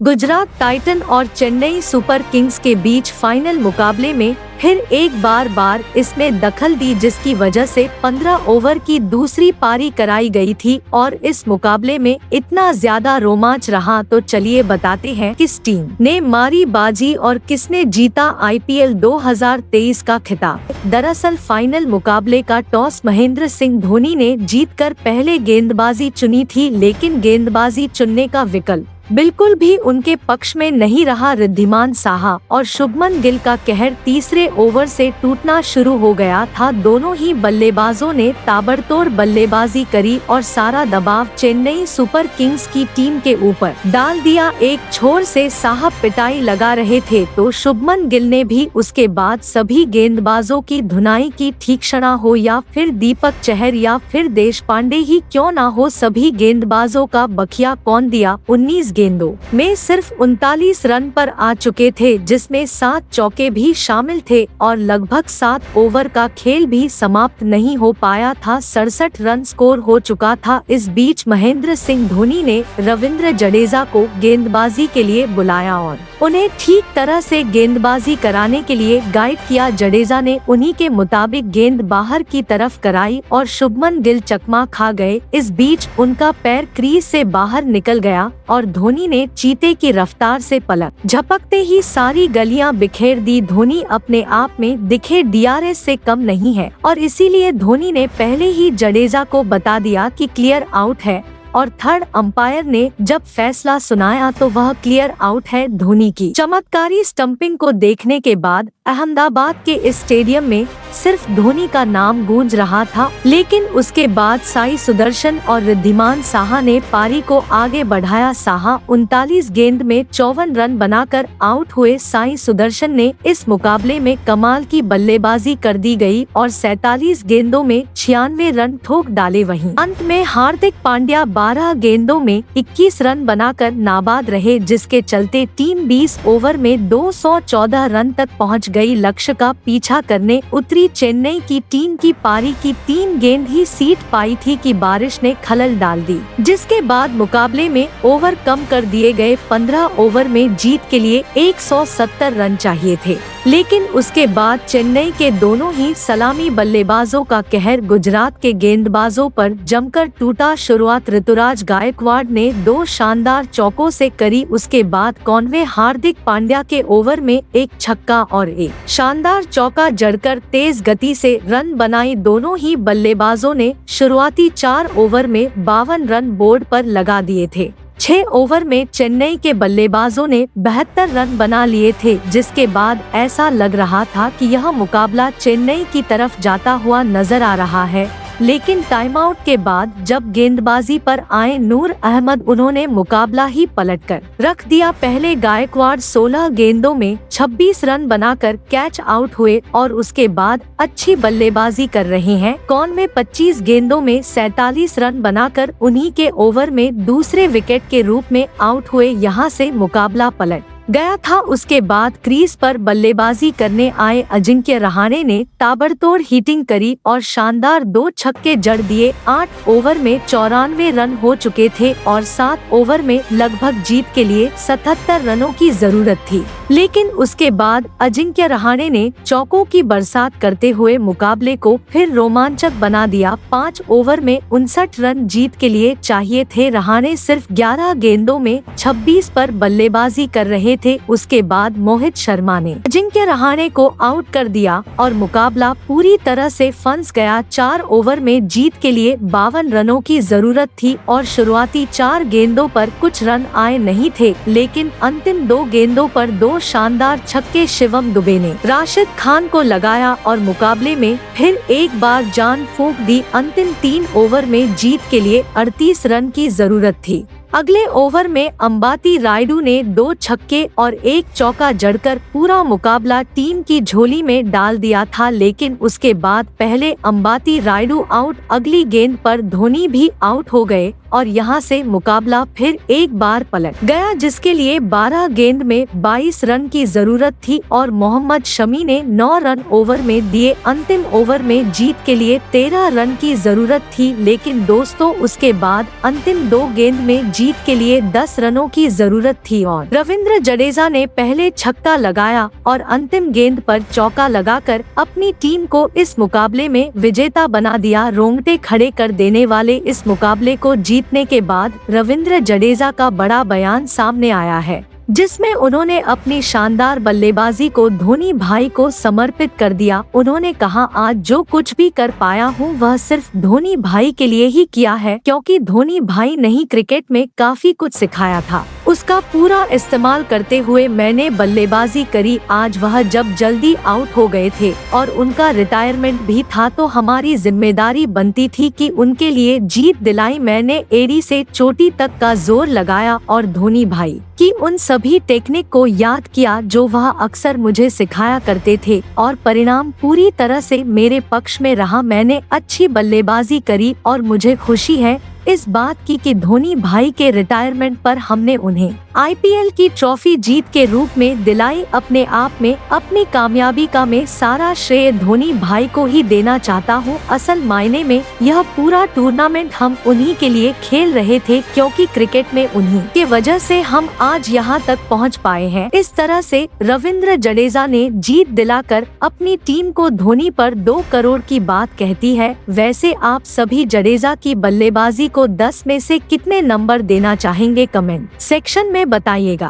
Gujarat Titan और Chennai super Kings के बीच final मुकाबले में फिर एक बार इसमें दखल दी, जिसकी वजह से 15 ओवर की दूसरी पारी कराई गई थी और इस मुकाबले में इतना ज्यादा रोमांच रहा। तो चलिए बताते हैं किस टीम ने मारी बाजी और किसने जीता IPL 2023 का खिताब। दरअसल फाइनल मुकाबले का टॉस महेंद्र सिंह धोनी ने जीतकर पहले गेंदबाजी चुनी थी, लेकिन गेंदबाजी चुनने का विकल्प बिल्कुल भी उनके पक्ष में नहीं रहा। रिद्धिमान साहा और शुभमन गिल का कहर तीसरे ओवर से टूटना शुरू हो गया था। दोनों ही बल्लेबाजों ने ताबड़तोड़ बल्लेबाजी करी और सारा दबाव चेन्नई सुपर किंग्स की टीम के ऊपर डाल दिया। एक छोर से साहा पिटाई लगा रहे थे तो शुभमन गिल ने भी उसके बाद सभी गेंदबाजों की धुनाई की। तीक्ष्णा हो या फिर दीपक चहर या फिर देशपांडे ही क्यों ना हो, सभी गेंदबाजों का बखिया कौन दिया। 19 गेंदों में सिर्फ 39 रन पर आ चुके थे, जिसमें 7 चौके भी शामिल थे और लगभग 7 ओवर का खेल भी समाप्त नहीं हो पाया था। 67 रन स्कोर हो चुका था। इस बीच महेंद्र सिंह धोनी ने रविंद्र जडेजा को गेंदबाजी के लिए बुलाया और उन्हें ठीक तरह से गेंदबाजी कराने के लिए गाइड किया। जडेजा ने उन्हीं के मुताबिक गेंद बाहर की तरफ कराई और शुभमन गिल चकमा खा गए। इस बीच उनका पैर क्रीज से बाहर निकल गया और धोनी ने चीते की रफ्तार से पलक झपकते ही सारी गलियां बिखेर दी। धोनी अपने आप में दिखे DRS से कम नहीं है और इसीलिए धोनी ने पहले ही जडेजा को बता दिया कि क्लियर आउट है और थर्ड अंपायर ने जब फैसला सुनाया तो वह क्लियर आउट है। धोनी की चमत्कारी स्टंपिंग को देखने के बाद अहमदाबाद के इस स्टेडियम में सिर्फ धोनी का नाम गूंज रहा था, लेकिन उसके बाद साई सुदर्शन और रिद्धिमान साहा ने पारी को आगे बढ़ाया। साहा 39 गेंद में 54 रन बनाकर आउट हुए। साई सुदर्शन ने इस मुकाबले में कमाल की बल्लेबाजी कर दी गई और 47 गेंदों में 96 रन ठोक डाले। वहीं अंत में हार्दिक पांड्या 12 गेंदों में 21 रन बनाकर नाबाद रहे, जिसके चलते टीम 20 ओवर में 214 रन तक पहुंच गई। लक्ष्य का पीछा करने उतरी चेन्नई की टीम की पारी की 3 गेंद ही सीट पाई थी कि बारिश ने खलल डाल दी, जिसके बाद मुकाबले में ओवर कम कर दिए गए। 15 ओवर में जीत के लिए 170 रन चाहिए थे, लेकिन उसके बाद चेन्नई के दोनों ही सलामी बल्लेबाजों का कहर गुजरात के गेंदबाजों पर जमकर टूटा। शुरुआत ऋतुराज गायकवाड़ ने 2 शानदार चौकों से करी। उसके बाद कॉनवे हार्दिक पांड्या के ओवर में एक छक्का और एक शानदार चौका जड़कर तेज गति से रन बनाई। दोनों ही बल्लेबाजों ने शुरुआती 4 ओवर में 52 रन बोर्ड पर लगा दिए थे। 6 ओवर में चेन्नई के बल्लेबाजों ने 72 रन बना लिए थे, जिसके बाद ऐसा लग रहा था कि यह मुकाबला चेन्नई की तरफ जाता हुआ नजर आ रहा है। लेकिन टाइम आउट के बाद जब गेंदबाजी पर आए नूर अहमद, उन्होंने मुकाबला ही पलटकर रख दिया। पहले गायकवाड़ 16 गेंदों में 26 रन बनाकर कैच आउट हुए और उसके बाद अच्छी बल्लेबाजी कर रहे हैं। कॉनवे 25 गेंदों में 47 रन बनाकर उन्हीं के ओवर में दूसरे विकेट के रूप में आउट हुए। यहां से मुकाबला पलट गया था। उसके बाद क्रीज पर बल्लेबाजी करने आए अजिंक्य रहाणे ने ताबड़तोड़ हिटिंग करी और शानदार 2 छक्के जड़ दिए। 8 ओवर में 94 रन हो चुके थे और 7 ओवर में लगभग जीत के लिए 77 रनों की जरूरत थी, लेकिन उसके बाद अजिंक्य रहाणे ने चौकों की बरसात करते हुए मुकाबले को फिर रोमांचक बना दिया। 5 ओवर में 59 रन जीत के लिए चाहिए थे। रहाणे सिर्फ 11 गेंदों में 26 पर बल्लेबाजी कर रहे थे। उसके बाद मोहित शर्मा ने अजिंक्य रहाणे को आउट कर दिया और मुकाबला पूरी तरह से फंस गया। 4 ओवर में जीत के लिए 52 रनों की जरूरत थी और शुरुआती 4 गेंदों पर कुछ रन आए नहीं थे, लेकिन अंतिम 2 गेंदों पर 2 शानदार छक्के शिवम दुबे ने राशिद खान को लगाया और मुकाबले में फिर एक बार जान फूंक दी। अंतिम 3 ओवर में जीत के लिए 38 रन की जरूरत थी। अगले ओवर में अंबाती रायडू ने 2 छक्के और 1 चौका जड़कर पूरा मुकाबला टीम की झोली में डाल दिया था, लेकिन उसके बाद पहले अंबाती रायडू आउट, अगली गेंद पर धोनी भी आउट हो गए और यहां से मुकाबला फिर एक बार पलट गया, जिसके लिए 12 गेंद में 22 रन की जरूरत थी और मोहम्मद शमी ने 9 रन ओवर में दिए। अंतिम ओवर में जीत के लिए 13 रन की जरूरत थी, लेकिन दोस्तों उसके बाद अंतिम 2 गेंद में जीत के लिए 10 रनों की जरूरत थी और रविंद्र जडेजा ने पहले छक्का लगाया और अंतिम गेंद पर चौका लगाकर अपनी टीम को इस मुकाबले में विजेता बना दिया। रोंगटे खड़े कर देने वाले इस मुकाबले को जीतने के बाद रविंद्र जडेजा का बड़ा बयान सामने आया है, जिसमें उन्होंने अपनी शानदार बल्लेबाजी को धोनी भाई को समर्पित कर दिया। उन्होंने कहा, आज जो कुछ भी कर पाया हूँ वह सिर्फ धोनी भाई के लिए ही किया है, क्योंकि धोनी भाई ने ही क्रिकेट में काफी कुछ सिखाया था। उसका पूरा इस्तेमाल करते हुए मैंने बल्लेबाजी करी। आज वह जब जल्दी आउट हो गए थे और उनका रिटायरमेंट भी था तो हमारी जिम्मेदारी बनती थी कि उनके लिए जीत दिलाई। मैंने एड़ी से चोटी तक का जोर लगाया और धोनी भाई की उन सभी टेक्निक को याद किया जो वह अक्सर मुझे सिखाया करते थे और परिणाम पूरी तरह से मेरे पक्ष में रहा। मैंने अच्छी बल्लेबाजी करी और मुझे खुशी है इस बात की कि धोनी भाई के रिटायरमेंट पर हमने उन्हें आईपीएल की ट्रॉफी जीत के रूप में दिलाई। अपने आप में अपनी कामयाबी का मैं सारा श्रेय धोनी भाई को ही देना चाहता हूँ। असल मायने में यह पूरा टूर्नामेंट हम उन्हीं के लिए खेल रहे थे, क्योंकि क्रिकेट में उन्हीं के वजह से हम आज यहाँ तक पहुँच पाए हैं। इस तरह से रविंद्र जडेजा ने जीत दिलाकर अपनी टीम को धोनी पर 2 करोड़ की बात कहती है। वैसे आप सभी जडेजा की बल्लेबाजी को 10 में से कितने नंबर देना चाहेंगे, कमेंट सेक्शन में बताइएगा।